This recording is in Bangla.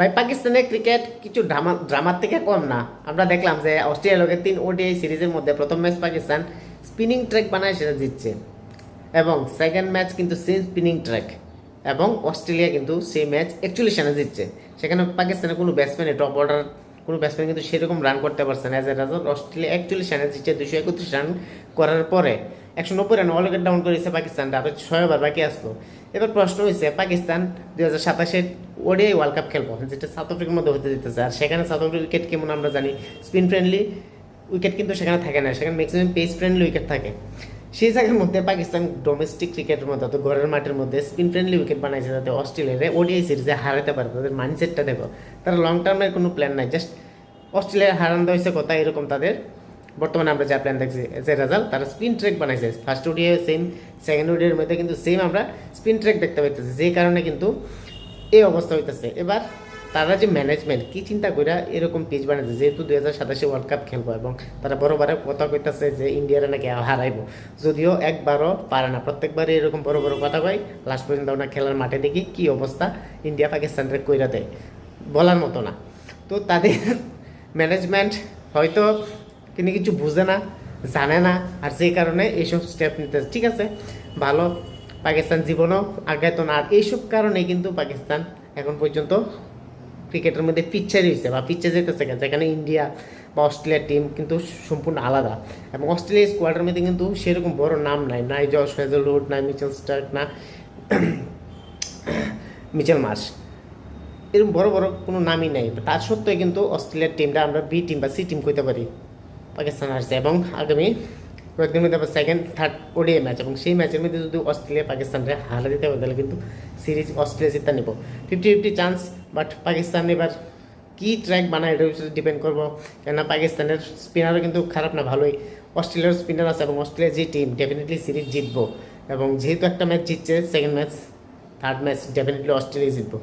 ভাই পাকিস্তানের ক্রিকেট কিছু ড্রামার থেকে কম না। আমরা দেখলাম যে অস্ট্রেলিয়ার লোকের 3 ওডিআই সিরিজের মধ্যে প্রথম ম্যাচ পাকিস্তান স্পিনিং ট্র্যাক বানায় সেটা জিতছে, এবং সেকেন্ড ম্যাচ কিন্তু সেম স্পিনিং ট্র্যাক, এবং অস্ট্রেলিয়া কিন্তু সেই ম্যাচ 41 রানে জিতছে। সেখানে পাকিস্তানের কোনো ব্যাটসম্যানের টপ অর্ডার কোনো ব্যাটসম্যান কিন্তু সেরকম রান করতে পারছে না। অ্যাজ এ রেজাল্ট অস্ট্রেলিয়া 41 রানে জিতছে 231 রান করার পরে। 190 রান অল উইকেট ডাউন করেছে পাকিস্তান, তারপরে 6 ওভার বাকি আসলো। এবার প্রশ্ন হয়েছে পাকিস্তান 2027-এর ওডিআই ওয়ার্ল্ড কাপ খেলবো, যেটা সাউথ আফ্রিকার মধ্যে হতে দিতেছে। আর সেখানে সাউথ আফ্রিকার উইকেট কেমন আমরা জানি, স্পিন ফ্রেন্ডলি উইকেট কিন্তু সেখানে থাকে না, সেখানে ম্যাক্সিমাম পেস ফ্রেন্ডলি উইকেট থাকে। সেই জায়গার মধ্যে পাকিস্তান ডোমেস্টিক ক্রিকেটের মধ্যে অত ঘরের মাঠের মধ্যে স্পিন ফ্রেন্ডলি উইকেট বানাইছে যাতে অস্ট্রেলিয়ারে ওডিআই সিরিজে হারাতে পারে। তাদের মাইন্ডসেটটা দেখো, তারা লং টার্মের কোনো প্ল্যান নাই, জাস্ট অস্ট্রেলিয়ার হারান হয়েছে কথা, এরকম তাদের বর্তমানে আমরা যা প্ল্যান দেখছি। এজ এ রেজাল্ট তারা স্পিন ট্র্যাক বানাইছে, ফার্স্ট ওডিআই সেম, সেকেন্ড ওডিআইয়ের মধ্যে কিন্তু সেম আমরা স্পিন ট্র্যাক দেখতে পাইতেছি, যে কারণে কিন্তু এই অবস্থা হইতেছে। এবার তারা যে ম্যানেজমেন্ট কী চিন্তা করে এরকম পিচ বানাইছে, যেহেতু 2027 ওয়ার্ল্ড কাপ খেলবো, এবং তারা বড় কথা কইতেছে যে ইন্ডিয়ারে নাকি হারাইবো, যদিও একবারও পারে না, প্রত্যেকবারই এরকম বড় কথা কয়, লাস্ট পর্যন্ত আমরা খেলার মাঠে দেখি কী অবস্থা, ইন্ডিয়া পাকিস্তানের কইরা দেয়, বলার মতো না। তো তাদের ম্যানেজমেন্ট হয়তো তিনি কিছু বুঝে না, জানে না, আর সেই কারণে এইসব স্টেপ নিতে। ঠিক আছে, ভালো, পাকিস্তান জীবনও আগাইত না। আর এইসব কারণে কিন্তু পাকিস্তান এখন পর্যন্ত ক্রিকেটের মধ্যে পিচ্ছে রয়েছে বা পিচ্ছে যেতেছে, যেখানে ইন্ডিয়া বা অস্ট্রেলিয়ার টিম কিন্তু সম্পূর্ণ আলাদা, এবং অস্ট্রেলিয়া স্কোয়াডের মধ্যে কিন্তু সেরকম বড় নাম নাই জশ হেজলউড, নাই মিচেল স্টার্ক, না মিচেল মার্শ, এরকম বড় কোনো নামই নেই। তার সত্ত্বেও কিন্তু অস্ট্রেলিয়ার টিমটা আমরা বি টিম বা সি টিম কইতে পারি, পাকিস্তান আসছে। এবং আগামী কয়েকদিনের মধ্যে আবার সেকেন্ড থার্ড ওডিআই ম্যাচ, এবং সেই ম্যাচের মধ্যে যদি অস্ট্রেলিয়া পাকিস্তানকে হারা দিতে হবে তাহলে কিন্তু সিরিজ অস্ট্রেলিয়া জিতে নেব, 50-50 চান্স। বাট পাকিস্তান এবার কী ট্র্যাক বানায় এটার উপরে ডিপেন্ড করবো, কেননা পাকিস্তানের স্পিনারও কিন্তু খারাপ না, ভালোই অস্ট্রেলিয়ার স্পিনার আছে, এবং অস্ট্রেলিয়ার যে টিম ডেফিনেটলি সিরিজ জিতবো। এবং যেহেতু একটা ম্যাচ জিতছে, second match third match definitely Australia জিতবো।